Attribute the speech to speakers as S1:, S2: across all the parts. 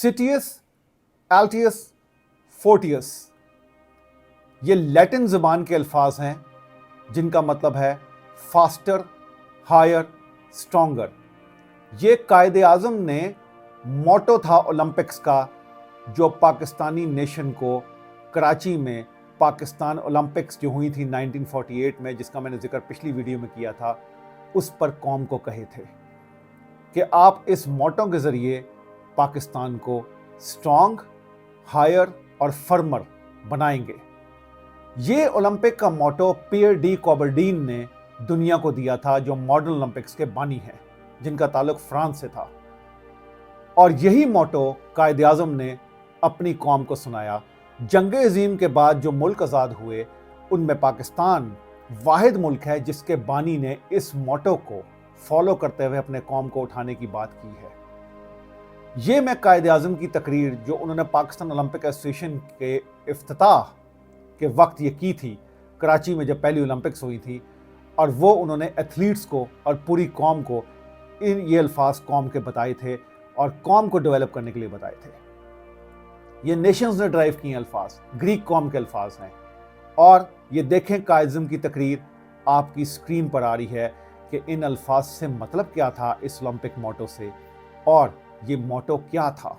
S1: Citius, एल्टियस, Fortius, ये Latin ज़बान के अल्फाज हैं जिनका मतलब है फास्टर, हायर, स्ट्रॉन्गर। ये कायदे आज़म ने मोटो था ओलंपिक्स का, जो पाकिस्तानी नेशन को कराची में पाकिस्तान ओलंपिक्स जो हुई थी 1948 में, जिसका मैंने जिक्र पिछली वीडियो में किया था, उस पर कौम को कहे थे कि आप इस मोटो के ज़रिए पाकिस्तान को स्ट्रॉन्ग, हायर और फर्मर बनाएंगे। ये ओलंपिक का मोटो पियर डी कॉबरडीन ने दुनिया को दिया था, जो मॉडर्न ओलंपिक्स के बानी हैं, जिनका ताल्लुक फ्रांस से था। और यही मोटो कायदे आज़म ने अपनी कौम को सुनाया। जंग अज़ीम के बाद जो मुल्क आज़ाद हुए, उनमें पाकिस्तान वाहिद मुल्क है जिसके बानी ने इस मोटो को फॉलो करते हुए अपने कौम को उठाने की बात की है। ये मैं कायदे आज़म की तकरीर जो उन्होंने पाकिस्तान ओलंपिक एसोसिएशन के इफ्तिताह के वक्त ये की थी, कराची में जब पहली ओलंपिक्स हुई थी, और वो उन्होंने एथलीट्स को और पूरी कौम को ये अल्फाज कौम के बताए थे और कौम को डेवलप करने के लिए बताए थे। ये नेशंस ने ड्राइव किए अल्फाज, ग्रीक कौम के अल्फाज हैं। और ये देखें कायदे आज़म की तकरीर आपकी स्क्रीन पर आ रही है कि इन अल्फाज से मतलब क्या था इस ओलंपिक मोटो से, और ये मोटो क्या था।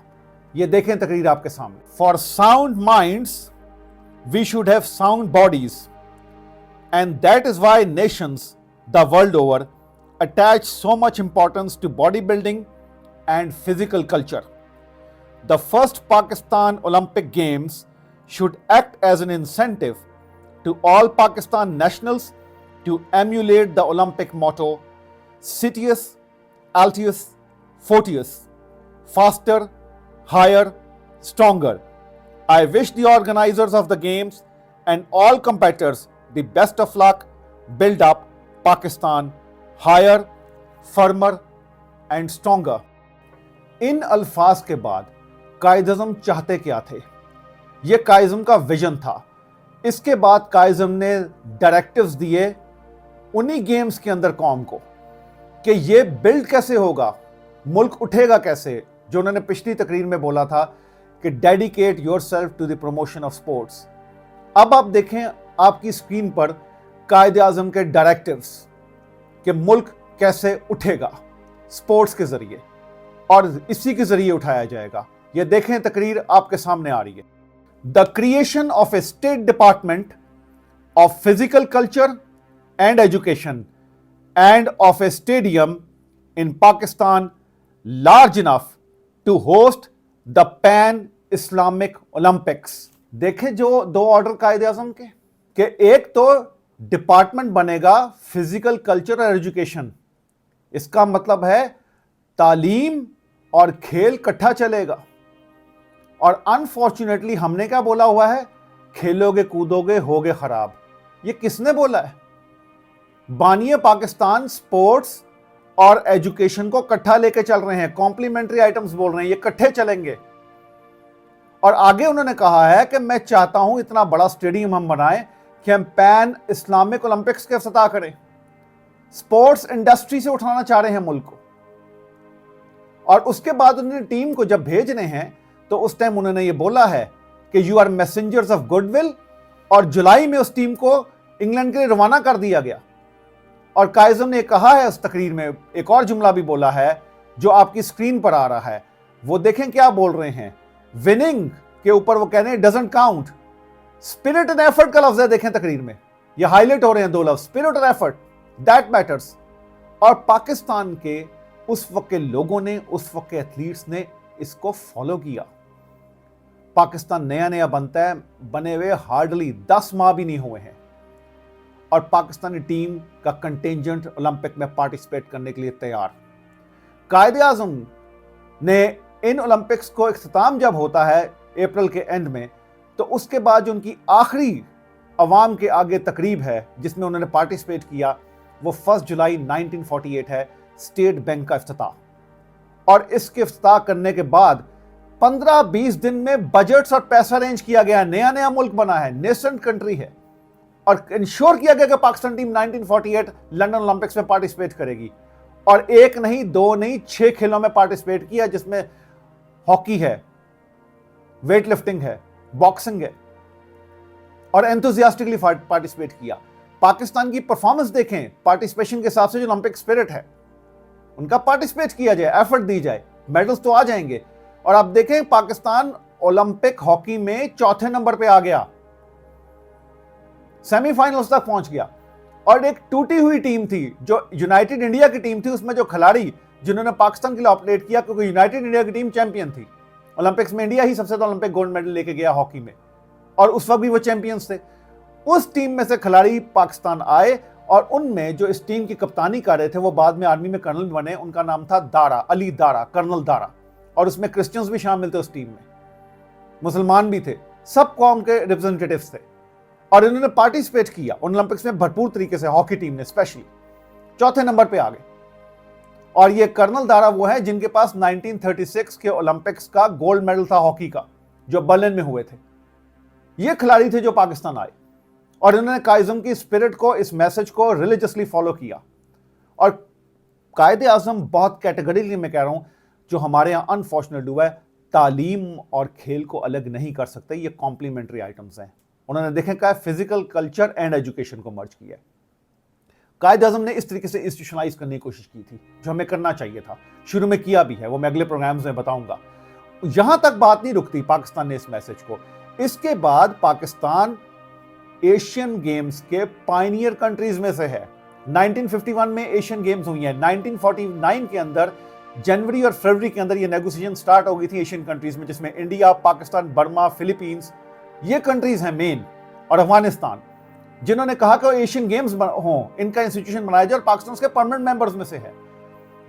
S1: ये देखें तकरीर आपके सामने। For sound minds we should have sound bodies, and that is why nations the world over attach so much importance to bodybuilding and physical culture. The first Pakistan Olympic Games should act as an incentive to all Pakistan nationals to emulate the Olympic motto Citius, Altius, Fortius, faster, higher, stronger. I wish the organizers of the games and all competitors the best of luck. Build up Pakistan higher, firmer and stronger. इन अल्फाज के बाद कायदे आज़म चाहते क्या थे? ये कायदे आज़म का विजन था। इसके बाद कायदे आज़म ने डायरेक्टिव्स दिए उन्हीं गेम्स के अंदर कौम को कि ये बिल्ड कैसे होगा, मुल्क उठेगा कैसे, जो उन्होंने पिछली तकरीर में बोला था कि dedicate yourself to the promotion of sports. अब आप देखें आपकी स्क्रीन पर कायदे आज़म के डायरेक्टिव्स कि मुल्क कैसे उठेगा स्पोर्ट्स के जरिए, और इसी के जरिए उठाया जाएगा। ये देखें तकरीर आपके सामने आ रही है। The creation of a state department of physical culture and education and of a stadium in Pakistan large enough to host the pan Islamic Olympics. देखें जो दो ऑर्डर कायदे आज़म के कि एक तो डिपार्टमेंट बनेगा फिजिकल कल्चर और एजुकेशन, इसका मतलब है तालीम और खेल इकट्ठा चलेगा। और अनफॉर्चुनेटली हमने क्या बोला हुआ है, खेलोगे कूदोगे होगे खराब। ये किसने बोला है? बानिए पाकिस्तान स्पोर्ट्स और एजुकेशन को इकट्ठा लेके चल रहे हैं, कॉम्प्लीमेंट्री आइटम्स बोल रहे हैं, ये इकट्ठे चलेंगे। और आगे उन्होंने कहा है कि मैं चाहता हूं इतना बड़ा स्टेडियम हम बनाएं कि हम पैन इस्लामिक ओलंपिक्स के इफ्तिताह करें। स्पोर्ट्स इंडस्ट्री से उठाना चाह रहे हैं मुल्क को। और उसके बाद उन्होंने टीम को जब भेजने हैं तो उस टाइम उन्होंने ये बोला है कि you are messengers of goodwill, और जुलाई में उस टीम को इंग्लैंड के लिए रवाना कर दिया गया। और कायदे आज़म ने कहा है उस तकरीर में, एक और जुमला भी बोला है जो आपकी स्क्रीन पर आ रहा है, वो देखें क्या बोल रहे हैं। विनिंग के ऊपर वो कह रहे हैं doesn't count, spirit and effort का लफ्ज है। देखें तकरीर में ये हाईलाइट हो रहे हैं दो लफ्ज, स्पिरिट और एफर्ट, दैट मैटर्स। और पाकिस्तान के उस वक्त के लोगों ने, उस वक्त के एथलीट्स ने इसको फॉलो किया। पाकिस्तान नया नया बनता है, बने हुए हार्डली 10 माह भी नहीं हुए हैं, और पाकिस्तानी टीम का कंटिंजेंट ओलंपिक में पार्टिसिपेट करने के लिए तैयार। कायदे आज़म ने इन ओलंपिक्स को इख्तिताम जब होता है अप्रैल के एंड में, तो उसके बाद जो उनकी आखिरी अवाम के आगे तकरीब है जिसमें उन्होंने पार्टिसिपेट किया, वो 1 जुलाई 1948 है, स्टेट बैंक का इफ्तिताह। और इसके इफ्तिताह करने के बाद 15-20 दिन में बजट्स और पैसा अरेंज किया गया। नया नया मुल्क बना है, नेसेंट कंट्री है, और इंश्योर किया गया कि पाकिस्तान टीम 1948 लंदन ओलंपिक्स में पार्टिसिपेट करेगी। और एक नहीं, दो नहीं, 6 खेलों में पार्टिसिपेट किया, जिसमें हॉकी है, वेट लिफ्टिंग है, बॉक्सिंग है, और एंथुजियास्टिकली पार्टिसिपेट किया। पाकिस्तान की परफॉर्मेंस देखें, पार्टिसिपेशन के हिसाब से जो ओलंपिक स्पिरिट है, उनका पार्टिसिपेट किया जाए, एफर्ट दी जाए, मेडल्स तो आ जाएंगे। और आप देखें पाकिस्तान ओलंपिक हॉकी में चौथे नंबर पे आ गया, सेमीफाइनल्स तक पहुंच गया। और एक टूटी हुई टीम थी जो यूनाइटेड इंडिया की टीम थी, उसमें जो खिलाड़ी जिन्होंने पाकिस्तान के लिए ऑपरेट किया, क्योंकि यूनाइटेड इंडिया की टीम चैंपियन थी ओलंपिक्स में, इंडिया ही सबसे ज्यादा ओलंपिक गोल्ड मेडल लेके गया हॉकी में, और उस वक्त भी वो चैंपियंस थे। उस टीम में से खिलाड़ी पाकिस्तान आए, और उनमें जो इस टीम की कप्तानी कर रहे थे वो बाद में आर्मी में कर्नल बने, उनका नाम था दारा, अली दारा, कर्नल दारा। और उसमें क्रिश्चियंस भी शामिल थे उस टीम में, मुसलमान भी थे, सब कौम के रिप्रेजेंटेटिव्स थे, और इन्होंने पार्टिसिपेट किया ओलंपिक्स में भरपूर तरीके से। हॉकी टीम ने स्पेशली चौथे नंबर पे आ गए। और ये कर्नल दारा वो है जिनके पास 1936 के ओलंपिक्स का गोल्ड मेडल था हॉकी का, जो बर्लिन में हुए थे। ये खिलाड़ी थे जो पाकिस्तान आए, और इन्होंने कायज़म की स्पिरिट को, इस मैसेज को रिलीजियसली फॉलो किया। और कायदे आज़म बहुत कैटेगरिकली मैं कह रहा हूं, जो हमारे यहां अनफॉर्चुनेट हुआ है, तालीम और खेल को अलग नहीं कर सकते, ये कॉम्प्लीमेंट्री आइटम्स हैं। उन्होंने देखें क्या फिजिकल कल्चर एंड एजुकेशन को मर्ज किया है। कायदे आज़म ने इस तरीके से इंस्टीट्यूशनलाइज करने की कोशिश की थी, जो हमें करना चाहिए था, शुरू में किया भी है, वो मैं अगले प्रोग्राम्स में बताऊंगा। यहां तक बात नहीं रुकती पाकिस्तान ने इस मैसेज को। इसके बाद पाकिस्तान एशियन गेम्स के पायनियर कंट्रीज में से है। 1951 में एशियन गेम्स हुई हैं, 1949 के अंदर जनवरी और फरवरी के अंदर ये नेगोशिएशन स्टार्ट हो गई थी एशियन कंट्रीज में, जिसमें इंडिया, पाकिस्तान, बर्मा, फिलीपींस, ये कंट्रीज हैं मेन, और अफगानिस्तान, जिन्होंने कहा कि एशियन गेम्स हों, इनका इंस्टीट्यूशन बनाया जाए, और पाकिस्तान उसके परमानेंट मेंबर्स में से है।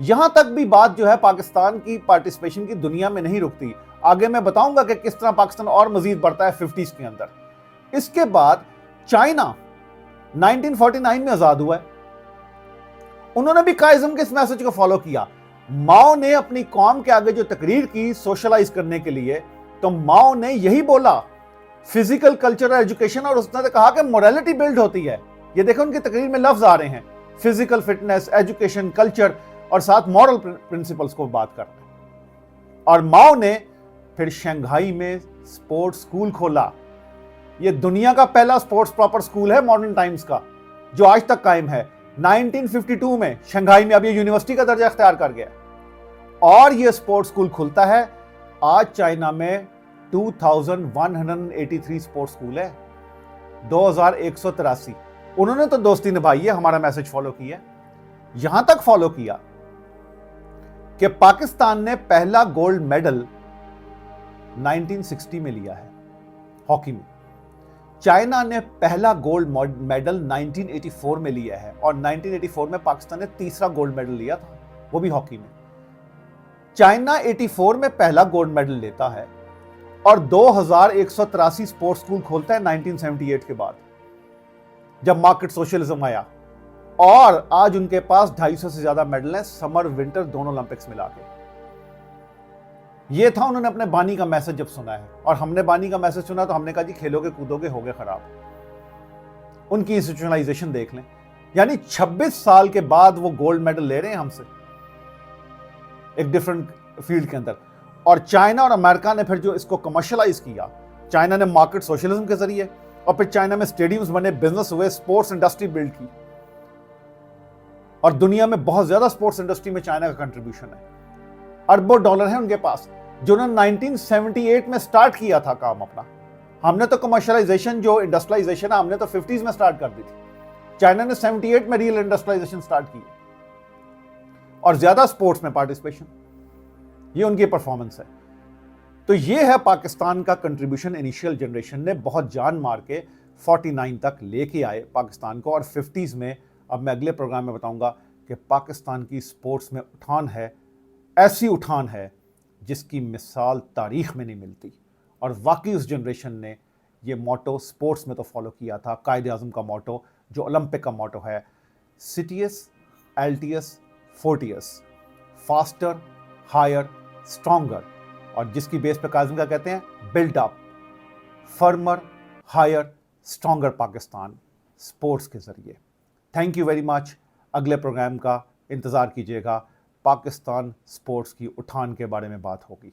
S1: यहां तक भी बात जो है पाकिस्तान की पार्टिसिपेशन की दुनिया में नहीं रुकती। आगे मैं बताऊंगा कि किस तरह पाकिस्तान और मजीद बढ़ता है 50s के अंदर। इसके बाद चाइना 1949 में आजाद हुआ है, उन्होंने भी कायज़म के इस मैसेज को फॉलो किया। माओ ने अपनी कौम के आगे जो तकरीर की सोशलाइज करने के लिए, तो माओ ने यही बोला, फिजिकल कल्चर और एजुकेशन, और उसने कहा कि मोरालिटी बिल्ड होती है। ये देखो उनकी तकरीर में लफ्ज आ रहे हैं, फिजिकल फिटनेस, एजुकेशन, कल्चर, और साथ मॉरल प्रिंसिपल्स को बात कर रहे हैं। और माओ ने फिर शंघाई में स्पोर्ट्स स्कूल खोला। ये दुनिया का पहला स्पोर्ट्स प्रॉपर स्कूल है मॉडर्न टाइम्स का, जो आज तक कायम है। 1952 में शंघाई में, अब ये यूनिवर्सिटी का दर्जा इख्तियार कर गया, और ये स्पोर्ट्स स्कूल खुलता है। आज चाइना में 2183 स्पोर्ट्स स्कूल है, 2183। उन्होंने तो दोस्ती निभाई है, हमारा मैसेज फॉलो किया, यहां तक फॉलो किया कि पाकिस्तान ने पहला गोल्ड मेडल 1960 में लिया है हॉकी में। चाइना ने पहला गोल्ड मेडल 1984 में लिया है, और 1984 में पाकिस्तान ने तीसरा गोल्ड मेडल लिया था, वो भी हॉकी में। चाइना 84 में पहला गोल्ड मेडल लेता है, और 2183 स्पोर्ट्स स्कूल खोलता है 1978 के बाद, जब मार्केट सोशलिज्म आया। और आज उनके पास 250 से ज्यादा मेडल हैं, समर विंटर दोनों ओलंपिक्स मिला के। ये था उन्होंने अपने बानी का मैसेज जब सुना है, और हमने बानी का मैसेज सुना तो हमने कहा जी खेलोगे कूदोगे हो गए खराब। उनकी इंस्टीट्यूशनलाइजेशन देख लें, यानी 26 साल के बाद वो गोल्ड मेडल ले रहे हैं हमसे एक डिफरेंट फील्ड के अंदर। और चाइना और अमेरिका ने फिर जो इसको कमर्शलाइज किया, चाइना ने मार्केट सोशलिज्म के जरिए, और फिर चाइना में स्टेडियम्स बने, बिजनेस हुए, स्पोर्ट्स इंडस्ट्री बिल्ड की, और दुनिया में बहुत ज्यादा स्पोर्ट्स इंडस्ट्री में चाइना का कंट्रीब्यूशन है, अरबों डॉलर है उनके पास, जो उन्होंने 1978 में स्टार्ट किया था काम अपना। हमने तो कमर्शलाइजेशन, जो इंडस्ट्रियलाइजेशन है, हमने तो 50s में स्टार्ट कर दी थी। चाइना ने 78 में रियल इंडस्ट्रियलाइजेशन स्टार्ट की, और ज्यादा स्पोर्ट्स में पार्टिसिपेशन, ये उनकी परफॉर्मेंस है। तो ये है पाकिस्तान का कंट्रीब्यूशन। इनिशियल जनरेशन ने बहुत जान मार के 49 तक लेके आए पाकिस्तान को, और 50s में, अब मैं अगले प्रोग्राम में बताऊंगा कि पाकिस्तान की स्पोर्ट्स में उठान है, ऐसी उठान है जिसकी मिसाल तारीख में नहीं मिलती। और वाकई उस जनरेशन ने ये मोटो स्पोर्ट्स में तो फॉलो किया था, कायदे आज़म का मोटो, जो ओलंपिक का मोटो है, सिटीएस, एलटीएस, फोर्टियस, फास्टर, हायर, स्ट्रॉन्गर, और जिसकी बेस पे कायदे आज़म का कहते हैं build up, firmer, higher, stronger Pakistan sports के जरिए। Thank you very much. अगले प्रोग्राम का इंतज़ार कीजिएगा, पाकिस्तान स्पोर्ट्स की उठान के बारे में बात होगी।